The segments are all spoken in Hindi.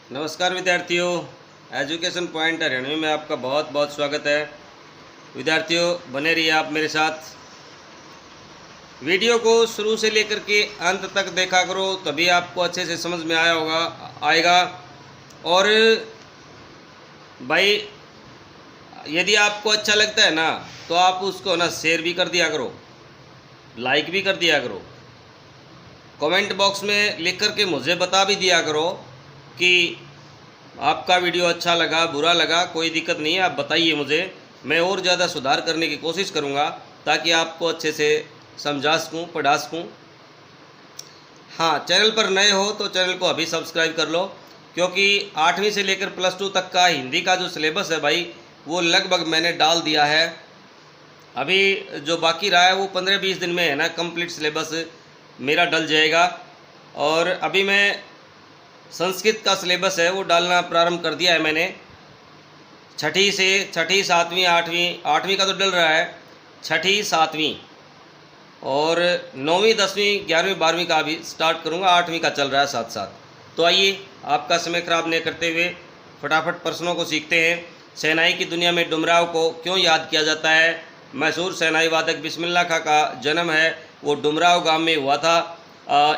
नमस्कार विद्यार्थियों, एजुकेशन पॉइंट हरियाणवी में आपका बहुत बहुत स्वागत है। विद्यार्थियों, बने रहिए आप मेरे साथ। वीडियो को शुरू से लेकर के अंत तक देखा करो, तभी आपको अच्छे से समझ में आएगा। और भाई, यदि आपको अच्छा लगता है ना, तो आप उसको ना शेयर भी कर दिया करो, लाइक भी कर दिया करो, कमेंट बॉक्स में लिख करके मुझे बता भी दिया करो कि आपका वीडियो अच्छा लगा, बुरा लगा। कोई दिक्कत नहीं है, आप बताइए मुझे, मैं और ज़्यादा सुधार करने की कोशिश करूँगा ताकि आपको अच्छे से समझा सकूँ, पढ़ा सकूँ। हाँ, चैनल पर नए हो तो चैनल को अभी सब्सक्राइब कर लो, क्योंकि 8वीं से लेकर +2 तक का हिंदी का जो सिलेबस है भाई, वो लगभग मैंने डाल दिया है। अभी जो बाकी रहा है वो 15-20 दिन में है ना, कंप्लीट सिलेबस मेरा डल जाएगा। और अभी मैं संस्कृत का सिलेबस है वो डालना प्रारंभ कर दिया है मैंने। छठी से 6ठी 7वीं 8वीं का तो डल रहा है, 6ठी 7वीं और 9वीं 10वीं 11वीं 12वीं का भी स्टार्ट करूँगा। 8वीं का चल रहा है साथ साथ। तो आइए, आपका समय खराब नहीं करते हुए फटाफट प्रश्नों को सीखते हैं। शहनाई की दुनिया में डुमराव को क्यों याद किया जाता है? मशहूर शहनाई वादक बिस्मिल्लाह खां का जन्म है वो डुमराव गांव में हुआ था।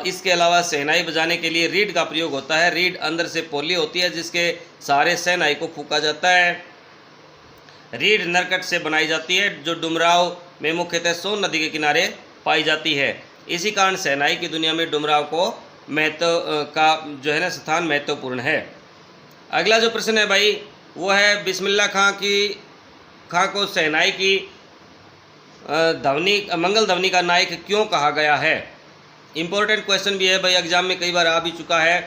इसके अलावा शहनाई बजाने के लिए रीड का प्रयोग होता है। रीड अंदर से पोली होती है जिसके सहारे शहनाई को फूंका जाता है। रीड नरकट से बनाई जाती है जो डुमराव में मुख्यतः सोन नदी के किनारे पाई जाती है। इसी कारण शहनाई की दुनिया में डुमराव को महत्व का जो है ना स्थान महत्वपूर्ण है। अगला जो प्रश्न है भाई, वो है बिस्मिल्लाह खां को शहनाई की मंगल ध्वनि का नायक क्यों कहा गया है? इम्पोर्टेंट क्वेश्चन भी है भाई, एग्जाम में कई बार आ भी चुका है।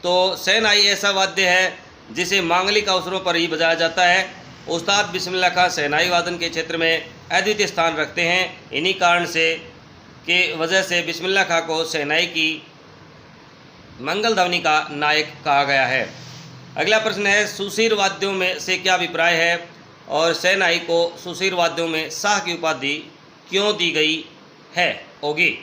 तो शहनाई ऐसा वाद्य है जिसे मांगलिक अवसरों पर ही बजाया जाता है। उस्ताद बिस्मिल्लाह खां शहनाई वादन के क्षेत्र में अद्वितीय स्थान रखते हैं। इन्हीं कारण से के वजह से बिस्मिल्लाह खां को शहनाई की मंगल ध्वनि का नायक कहा गया है। अगला प्रश्न है, सुशीर वाद्यों में से क्या अभिप्राय है और शहनाई को सुशीर वाद्यों में शाह की उपाधि क्यों दी गई है होगी?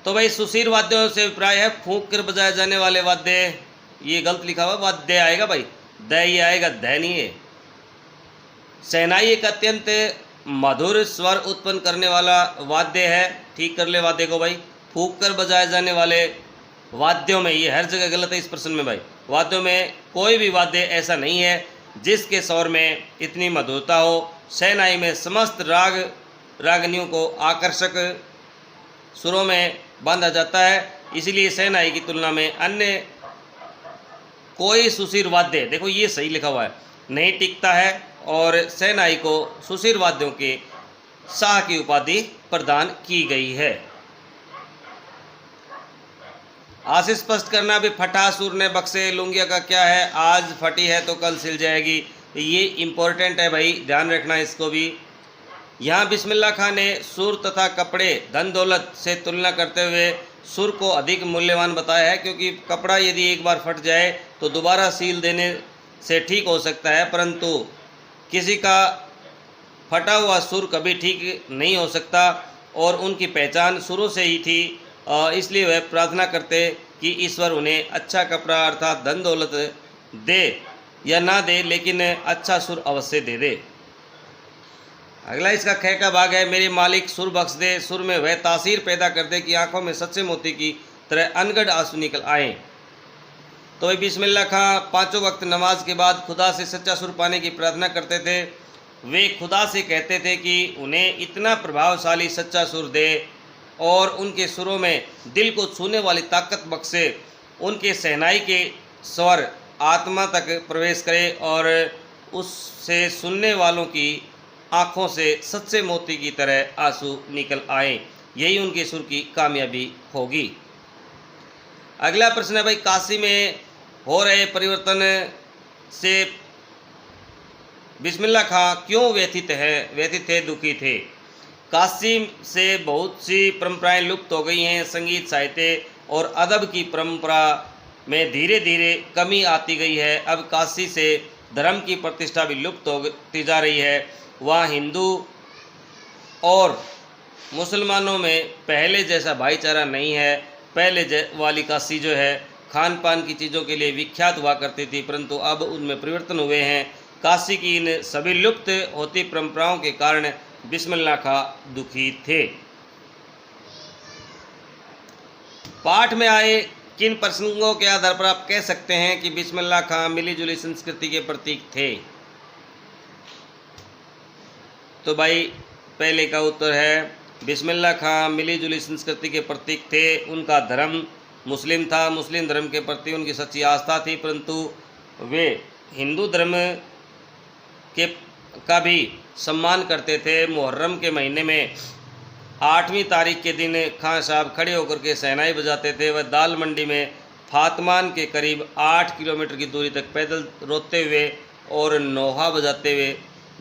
तो भाई, सुशीर वाद्यों से अभिप्राय है फूंक कर बजाए जाने वाले वाद्य। ये गलत लिखा हुआ, वाद्य आएगा भाई, द ये आएगा, द नहीं है। शहनाई एक अत्यंत मधुर स्वर उत्पन्न करने वाला वाद्य है। ठीक कर ले वाद्य को भाई। फूंक कर बजाए जाने वाले वाद्यों में, ये हर जगह गलत है इस प्रश्न में भाई। वाद्यों में कोई भी वाद्य ऐसा नहीं है जिसके स्वर में इतनी मधुरता हो। शहनाई में समस्त रागनियों को आकर्षक सुरों में बांधा जाता है, इसलिए शहनाई की तुलना में अन्य कोई सुशीर वाद्य, देखो ये सही लिखा हुआ है, नहीं टिकता है। और शहनाई को सुशीर वाद्यों के शाह की उपाधि प्रदान की गई है। आज स्पष्ट करना भी, फटा सुर ने बक्से लुंगिया का क्या है? आज फटी है तो कल सिल जाएगी। ये इम्पोर्टेंट है भाई, ध्यान रखना इसको भी। यहाँ बिस्मिल्लाह खां ने सुर तथा कपड़े धन दौलत से तुलना करते हुए सुर को अधिक मूल्यवान बताया है, क्योंकि कपड़ा यदि एक बार फट जाए तो दोबारा सील देने से ठीक हो सकता है, परंतु किसी का फटा हुआ सुर कभी ठीक नहीं हो सकता। और उनकी पहचान सुरों से ही थी, इसलिए वह प्रार्थना करते कि ईश्वर उन्हें अच्छा कपड़ा अर्थात धन दौलत दे या ना दे, लेकिन अच्छा सुर अवश्य दे दे। अगला इसका ख का भाग है, मेरे मालिक सुर बख्श दे, सुर में वह तासीर पैदा कर दे कि आंखों में सच्चे मोती की तरह अनगढ़ आंसू निकल आए। तो बिस्मिल्लाह खां 5 वक्त नमाज के बाद खुदा से सच्चा सुर पाने की प्रार्थना करते थे। वे खुदा से कहते थे कि उन्हें इतना प्रभावशाली सच्चा सुर दे और उनके सुरों में दिल को छूने वाली ताकत बख्शे, उनके शहनाई के स्वर आत्मा तक प्रवेश करे और उससे सुनने वालों की आँखों से सच्चे मोती की तरह आंसू निकल आए। यही उनके सुर की कामयाबी होगी। अगला प्रश्न है भाई, काशी में हो रहे परिवर्तन से बिस्मिल्लाह खां क्यों व्यथित थे, दुखी थे? काशी से बहुत सी परंपराएं लुप्त हो गई हैं। संगीत, साहित्य और अदब की परंपरा में धीरे धीरे कमी आती गई है। अब काशी से धर्म की प्रतिष्ठा भी लुप्त होती जा रही है। वहाँ हिंदू और मुसलमानों में पहले जैसा भाईचारा नहीं है। पहले वाली काशी जो है खान पान की चीज़ों के लिए विख्यात हुआ करती थी, परंतु अब उनमें परिवर्तन हुए हैं। काशी की इन सभी लुप्त होती परंपराओं के कारण बिस्मिल्लाह खां दुखी थे। पाठ में आए किन प्रसंगों के आधार पर आप कह सकते हैं कि बिस्मिल्लाह खां मिली-जुली संस्कृति के प्रतीक थे? तो भाई पहले का उत्तर है बिस्मिल्लाह खां मिली-जुली संस्कृति के प्रतीक थे। उनका धर्म मुस्लिम था, मुस्लिम धर्म के प्रति उनकी सच्ची आस्था थी, परंतु वे हिंदू धर्म के का भी सम्मान करते थे। मुहर्रम के महीने में 8वीं तारीख के दिन खां साहब खड़े होकर के शहनाई बजाते थे। वह दाल मंडी में फातमान के करीब 8 किलोमीटर की दूरी तक पैदल रोते हुए और नौहा बजाते हुए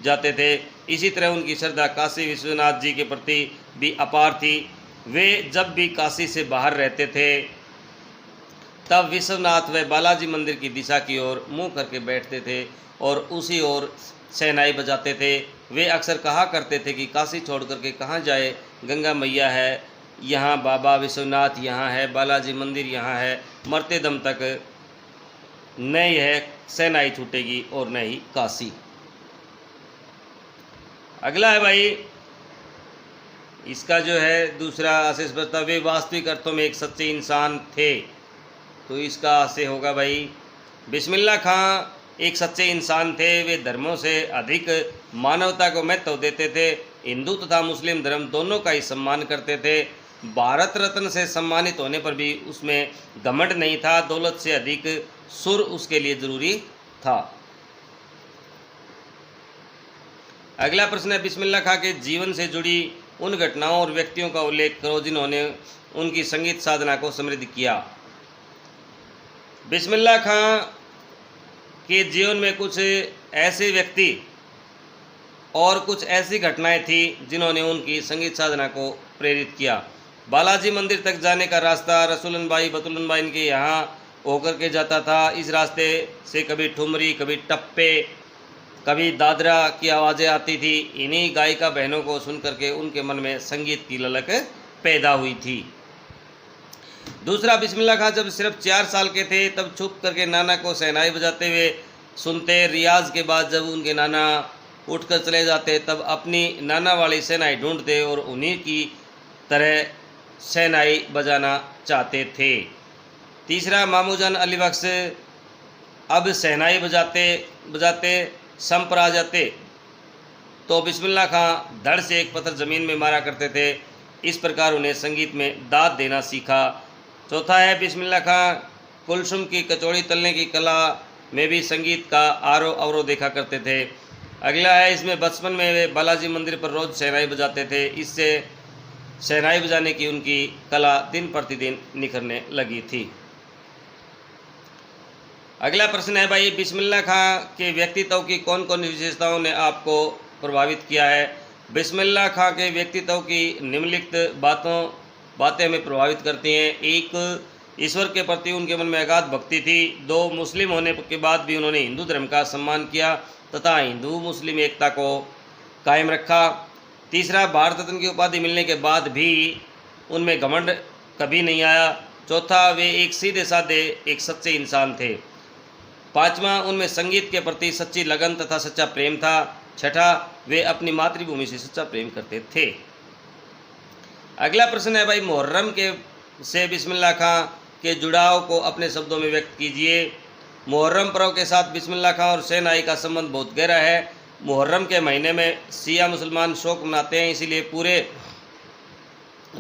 जाते थे। इसी तरह उनकी श्रद्धा काशी विश्वनाथ जी के प्रति भी अपार थी। वे जब भी काशी से बाहर रहते थे तब विश्वनाथ व बालाजी मंदिर की दिशा की ओर मुँह करके बैठते थे और उसी ओर शहनाई बजाते थे। वे अक्सर कहा करते थे कि काशी छोड़ करके कहाँ जाए, गंगा मैया है यहाँ, बाबा विश्वनाथ यहाँ है, बालाजी मंदिर यहाँ है, मरते दम तक न यह शहनाई छूटेगी और न ही काशी। अगला है भाई, इसका जो है दूसरा आशेष बता, वे वास्तविक अर्थों में एक सच्चे इंसान थे। तो इसका आशय होगा भाई बिस्मिल्लाह खां एक सच्चे इंसान थे। वे धर्मों से अधिक मानवता को महत्व देते थे। हिंदू तथा मुस्लिम धर्म दोनों का ही सम्मान करते थे। भारत रत्न से सम्मानित होने पर भी उसमें घमंड नहीं था। दौलत से अधिक सुर उसके लिए जरूरी था। अगला प्रश्न है, बिस्मिल्लाह खां के जीवन से जुड़ी उन घटनाओं और व्यक्तियों का उल्लेख करो जिन्होंने उनकी संगीत साधना को समृद्ध किया। बिस्मिल्लाह खां के जीवन में कुछ ऐसे व्यक्ति और कुछ ऐसी घटनाएं थी जिन्होंने उनकी संगीत साधना को प्रेरित किया। बालाजी मंदिर तक जाने का रास्ता रसूलन बाई बतुलन बाई इनके यहाँ होकर के जाता था। इस रास्ते से कभी ठुमरी, कभी टप्पे, कभी दादरा की आवाज़ें आती थी। इन्हीं गायिका बहनों को सुन करके उनके मन में संगीत की ललक पैदा हुई थी। दूसरा, बिस्मिल्लाह खां जब सिर्फ 4 साल के थे तब छुप करके नाना को शहनाई बजाते हुए सुनते। रियाज के बाद जब उनके नाना उठकर चले जाते तब अपनी नाना वाली शहनाई ढूंढते और उन्हीं की तरह शहनाई बजाना चाहते थे। तीसरा, मामूजान अली बख्श अब शहनाई बजाते बजाते सम पर आ जाते तो बिस्मिल्लाह खां धड़ से एक पत्थर ज़मीन में मारा करते थे। इस प्रकार उन्हें संगीत में दाद देना सीखा। चौथा है, बिस्मिल्लाह खां कुलसुम की कचौड़ी तलने की कला में भी संगीत का आरो अवरो देखा करते थे। अगला है, इसमें बचपन में वे बालाजी मंदिर पर रोज़ शहनाई बजाते थे। इससे शहनाई बजाने की उनकी कला दिन प्रतिदिन निखरने लगी थी। अगला प्रश्न है भाई, बिस्मिल्लाह खां के व्यक्तित्व की कौन कौन विशेषताओं ने आपको प्रभावित किया है? बिस्मिल्लाह खां के व्यक्तित्व की निम्नलिखित बातें हमें प्रभावित करती हैं। 1, ईश्वर के प्रति उनके मन में अगाध भक्ति थी। 2, मुस्लिम होने के बाद भी उन्होंने हिंदू धर्म का सम्मान किया तथा हिंदू मुस्लिम एकता को कायम रखा। तीसरा, भारत रत्न की उपाधि मिलने के बाद भी उनमें घमंड कभी नहीं आया। चौथा, वे एक सीधे साधे एक सच्चे इंसान थे। 5वां, उनमें संगीत के प्रति सच्ची लगन तथा सच्चा प्रेम था। 6ठा, वे अपनी मातृभूमि से सच्चा प्रेम करते थे। अगला प्रश्न है भाई, मुहर्रम के से बिस्मिल्लाह खां के जुड़ाव को अपने शब्दों में व्यक्त कीजिए। मुहर्रम पर्व के साथ बिस्मिल्लाह खां और शहनाई का संबंध बहुत गहरा है। मुहर्रम के महीने में शिया मुसलमान शोक मनाते हैं, इसीलिए पूरे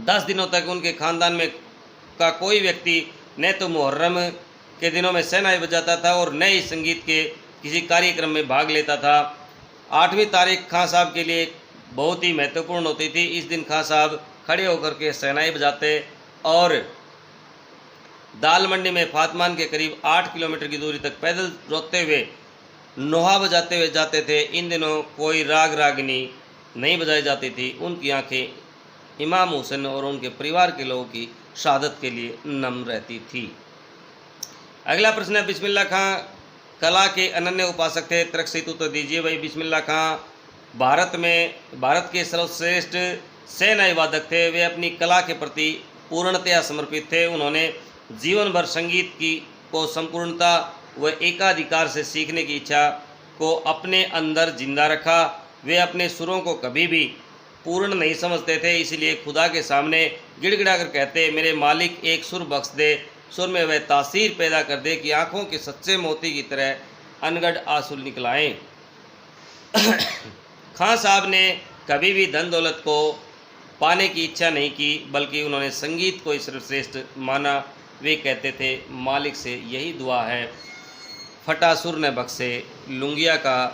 10 दिनों तक उनके ख़ानदान में का कोई व्यक्ति न तो मुहर्रम के दिनों में शहनाई बजाता था और न ही संगीत के किसी कार्यक्रम में भाग लेता था। 8वीं तारीख खां साहब के लिए बहुत ही महत्वपूर्ण होती थी। इस दिन खां साहब खड़े होकर के शहनाई बजाते और दाल मंडी में फातमान के करीब 8 किलोमीटर की दूरी तक पैदल रोते हुए नोहा बजाते हुए जाते थे। इन दिनों कोई राग रागिनी नहीं बजाई जाती थी। उनकी आंखें इमाम हुसैन और उनके परिवार के लोगों की शहादत के लिए नम रहती थी। अगला प्रश्न है, बिस्मिल्लाह खां कला के अनन्य उपासक थे। तर्कसहित उत्तर दीजिए। भाई, बिस्मिल्लाह खां भारत के सर्वश्रेष्ठ शहनाई वादक थे। वे अपनी कला के प्रति पूर्णतया समर्पित थे। उन्होंने जीवन भर संगीत को संपूर्णता व एकाधिकार से सीखने की इच्छा को अपने अंदर जिंदा रखा। वे अपने सुरों को कभी भी पूर्ण नहीं समझते थे, इसलिए खुदा के सामने गिड़गिड़ा कर कहते, मेरे मालिक एक सुर बख्श दे, सुर में वह तासीर पैदा कर दे कि आँखों के सच्चे मोती की तरह अनगढ़ आंसू निकल आएं। खां साहब ने कभी भी धन दौलत को पाने की इच्छा नहीं की, बल्कि उन्होंने संगीत को सर्वश्रेष्ठ माना। वे कहते थे, मालिक से यही दुआ है, फटा सुर न बख्शे, लुंगिया का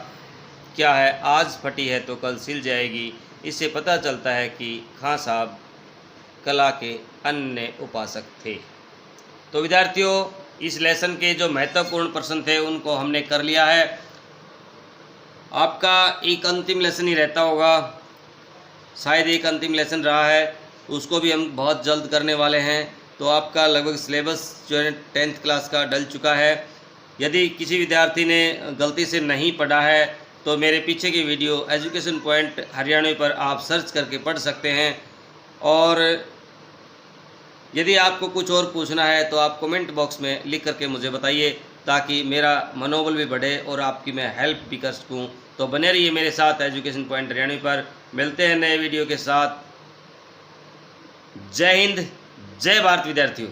क्या है, आज फटी है तो कल सिल जाएगी। इससे पता चलता है कि खां साहब कला के अन्य उपासक थे। तो विद्यार्थियों, इस लेसन के जो महत्वपूर्ण प्रश्न थे उनको हमने कर लिया है। आपका एक अंतिम लेसन ही रहता होगा, शायद एक अंतिम लेसन रहा है, उसको भी हम बहुत जल्द करने वाले हैं। तो आपका लगभग सिलेबस जो है 10th क्लास का डल चुका है। यदि किसी विद्यार्थी ने गलती से नहीं पढ़ा है तो मेरे पीछे की वीडियो एजुकेशन पॉइंट हरियाणवी पर आप सर्च करके पढ़ सकते हैं। और यदि आपको कुछ और पूछना है तो आप कमेंट बॉक्स में लिख करके मुझे बताइए, ताकि मेरा मनोबल भी बढ़े और आपकी मैं हेल्प भी कर सकूँ। तो बने रहिए मेरे साथ एजुकेशन पॉइंट हरियाणवी पर। मिलते हैं नए वीडियो के साथ। जय हिंद, जय भारत विद्यार्थियों।